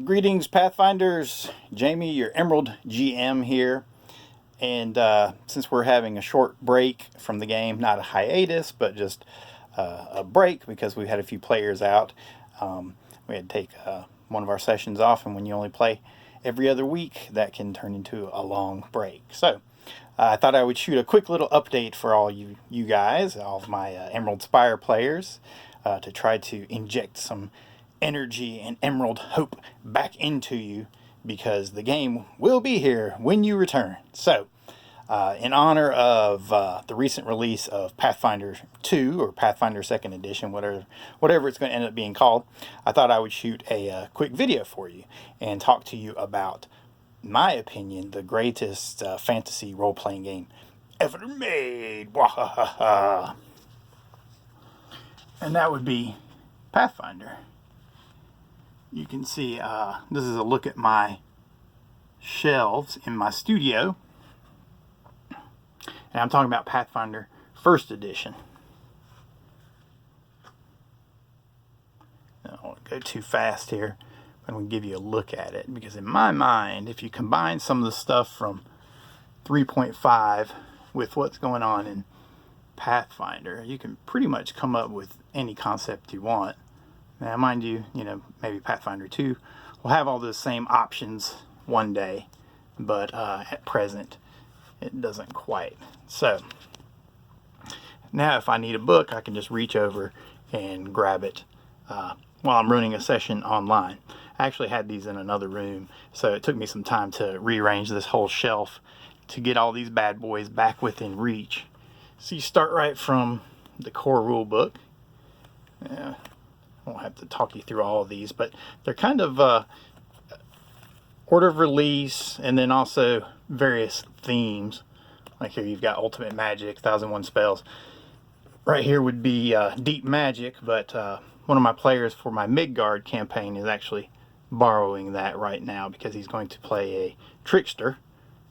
Greetings, Pathfinders. Jamie, your Emerald GM here. And since we're having a short break from the game, not a hiatus, but just a break because we had a few players out, we had to take one of our sessions off. And when you only play every other week, that can turn into a long break. So I thought I would shoot a quick little update for all you guys, all of my Emerald Spire players, to try to inject some energy and emerald hope back into you, because the game will be here when you return. So in honor of the recent release of Pathfinder 2 or Pathfinder 2nd Edition, whatever it's going to end up being called, I thought I would shoot a quick video for you and talk to you about, in my opinion, the greatest fantasy role-playing game ever made. Wahahaha. And that would be Pathfinder. You can see this is a look at my shelves in my studio. And I'm talking about Pathfinder 1st Edition. I don't want to go too fast here. I'm going to give you a look at it, because in my mind, if you combine some of the stuff from 3.5 with what's going on in Pathfinder, you can pretty much come up with any concept you want. Now, mind you, maybe Pathfinder 2 will have all those same options one day, but at present, it doesn't quite. So, now if I need a book, I can just reach over and grab it while I'm running a session online. I actually had these in another room, so it took me some time to rearrange this whole shelf to get all these bad boys back within reach. So you start right from the core rule book. I won't have to talk you through all of these, but they're kind of order of release, and then also various themes. Like here you've got Ultimate Magic, 1001 Spells. Right here would be Deep Magic, but one of my players for my Midgard campaign is actually borrowing that right now, because he's going to play a Trickster,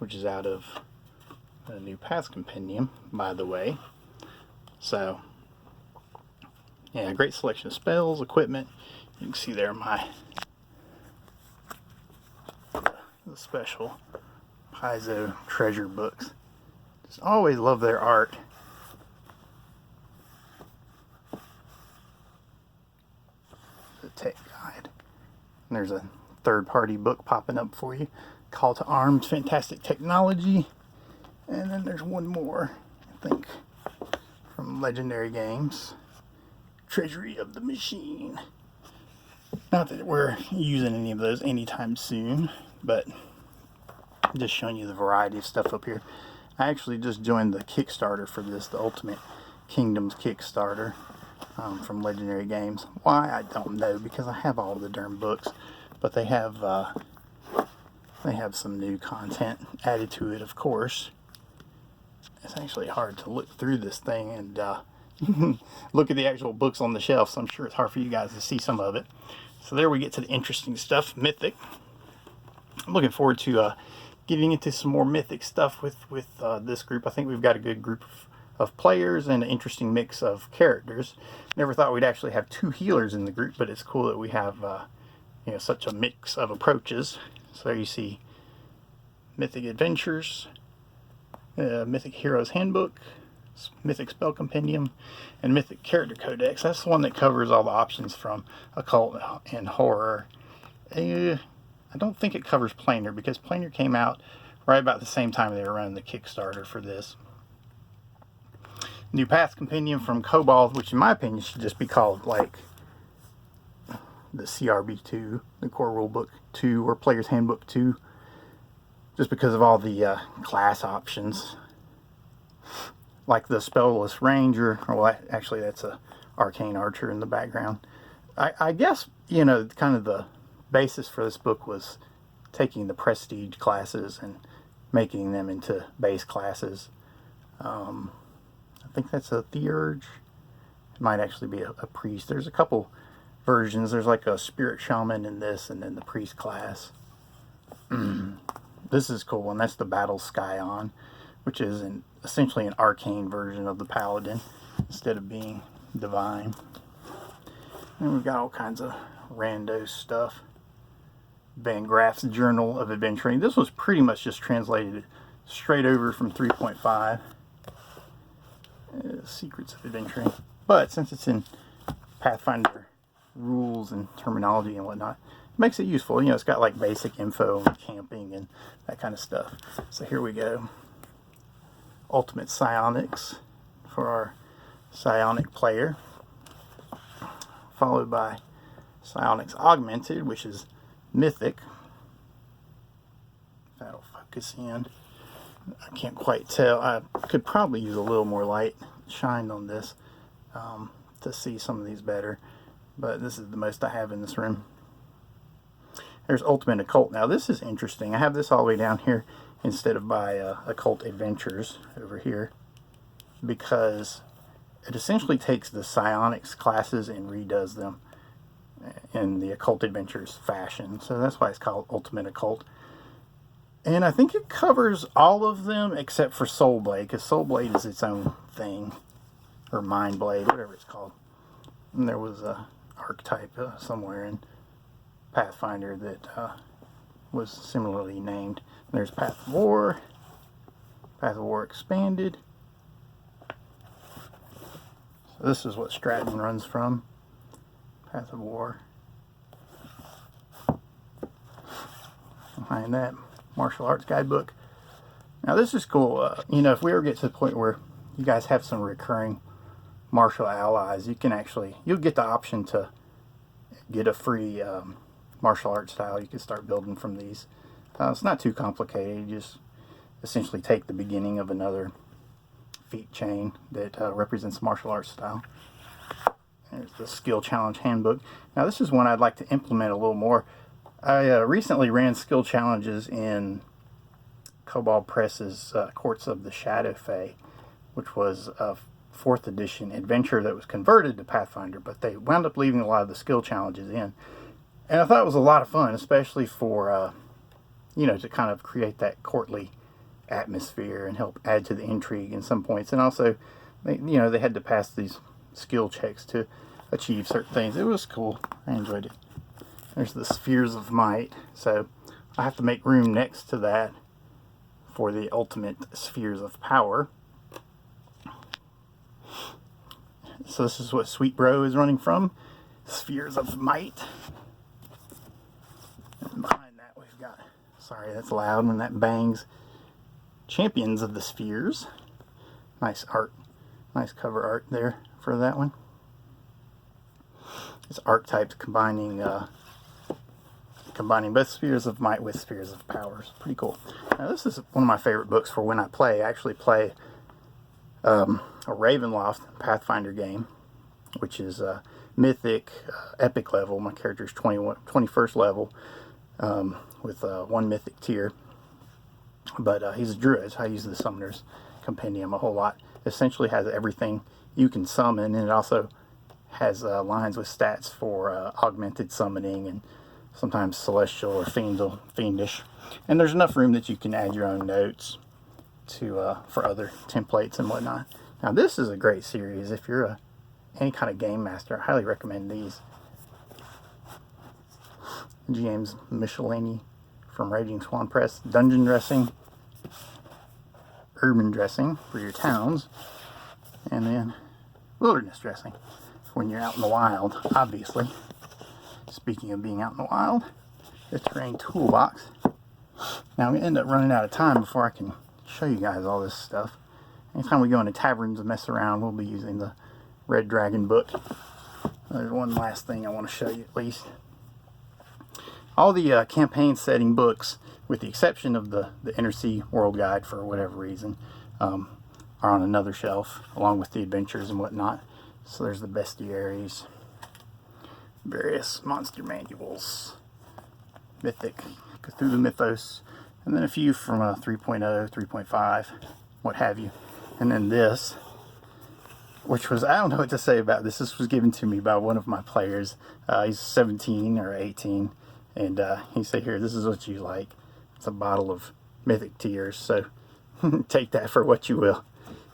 which is out of the new Path Compendium, by the way. So yeah, great selection of spells, equipment. You can see there my the special Paizo treasure books. Just always love their art. The tech guide. And there's a third-party book popping up for you. Call to Arms, Fantastic Technology. And then there's one more, I think, from Legendary Games. Treasury of the Machine. Not that we're using any of those anytime soon, but I'm just showing you the variety of stuff up here. I actually just joined the Kickstarter for this, the Ultimate Kingdoms Kickstarter from Legendary Games. Why, I don't know, because I have all the darn books, but they have some new content added to it, of course. It's actually hard to look through this thing and look at the actual books on the shelf, so I'm sure it's hard for you guys to see some of it. So there we get to the interesting stuff, Mythic. I'm looking forward to getting into some more Mythic stuff with this group. I think we've got a good group of players and an interesting mix of characters. Never thought we'd actually have two healers in the group, but it's cool that we have such a mix of approaches. So there you see Mythic Adventures, Mythic Heroes Handbook, Mythic Spell Compendium, and Mythic Character Codex. That's the one that covers all the options from Occult and Horror. I don't think it covers Planar, because Planar came out right about the same time they were running the Kickstarter for this. New Path Compendium from Cobalt, which in my opinion should just be called like the CRB2, the Core Rulebook 2, or Player's Handbook 2, just because of all the class options. Like the Spellless Ranger, or well, actually that's a Arcane Archer in the background. I guess, kind of the basis for this book was taking the prestige classes and making them into base classes. I think that's a Theurge. It might actually be a priest. There's a couple versions. There's like a Spirit Shaman in this, and then the priest class. This is cool, and that's the Battle Scion, which is essentially an arcane version of the Paladin instead of being divine. And we've got all kinds of rando stuff. Van Graff's Journal of Adventuring. This was pretty much just translated straight over from 3.5. Secrets of Adventuring. But since it's in Pathfinder rules and terminology and whatnot, it makes it useful. You know, it's got like basic info on camping and that kind of stuff. So here we go. Ultimate Psionics for our Psionic player. Followed by Psionics Augmented, which is Mythic. That'll focus in. I can't quite tell. I could probably use a little more light shined on this to see some of these better. But this is the most I have in this room. There's Ultimate Occult. Now this is interesting. I have this all the way down here instead of by Occult Adventures over here, because it essentially takes the Psionics classes and redoes them in the Occult Adventures fashion. So that's why it's called Ultimate Occult. And I think it covers all of them except for Soul Blade, because Soul Blade is its own thing, or Mind Blade, whatever it's called. And there was a archetype somewhere in Pathfinder that was similarly named. There's Path of War Expanded. So this is what Stratton runs from, Path of War. Behind that, Martial Arts Guidebook. Now this is cool. You know, if we ever get to the point where you guys have some recurring martial allies, you can actually, you'll get the option to get a free martial arts style. You can start building from these. It's not too complicated. You just essentially take the beginning of another feat chain that represents martial arts style. There's the Skill Challenge Handbook. Now this is one I'd like to implement a little more. I recently ran skill challenges in Kobold Press's Courts of the Shadow Fae, which was a 4th edition adventure that was converted to Pathfinder, but they wound up leaving a lot of the skill challenges in. And I thought it was a lot of fun, especially for, you know, to kind of create that courtly atmosphere and help add to the intrigue in some points. And also, you know, they had to pass these skill checks to achieve certain things. It was cool. I enjoyed it. There's the Spheres of Might. So I have to make room next to that for the ultimate Spheres of Power. So this is what Sweet Bro is running from. Spheres of Might. And behind that we've got, sorry that's loud when that bangs, Champions of the Spheres. Nice art. Nice cover art there for that one. It's archetypes combining both Spheres of Might with Spheres of Power. It's pretty cool. Now this is one of my favorite books for when I play. I actually play a Ravenloft Pathfinder game, which is Mythic, Epic level. My character's 21st level with 1 Mythic Tier. But he's a druid, so I use the Summoner's Compendium a whole lot. Essentially has everything you can summon, and it also has lines with stats for augmented summoning and sometimes celestial or fiendish. And there's enough room that you can add your own notes to for other templates and whatnot. Now this is a great series. If you're any kind of game master, I highly recommend these. GM's Miscellany from Raging Swan Press. Dungeon dressing, urban dressing for your towns, and then wilderness dressing when you're out in the wild, obviously. Speaking of being out in the wild, the terrain toolbox. Now I'm going to end up running out of time before I can show you guys all this stuff. Anytime we go into taverns and mess around, we'll be using the Red Dragon book. There's one last thing I want to show you at least. All the campaign setting books, with the exception of the Inner Sea World Guide for whatever reason, are on another shelf, along with the adventures and whatnot. So there's the bestiaries, various monster manuals, Mythic, Cthulhu Mythos, and then a few from 3.0, 3.5, what have you. And then this, which was, I don't know what to say about this. This was given to me by one of my players. He's 17 or 18. And he said, here, this is what you like. It's a bottle of Mythic Tears, so take that for what you will.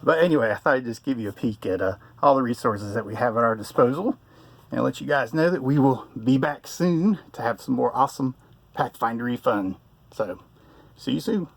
But anyway, I thought I'd just give you a peek at all the resources that we have at our disposal, and let you guys know that we will be back soon to have some more awesome Pathfindery fun. So, see you soon.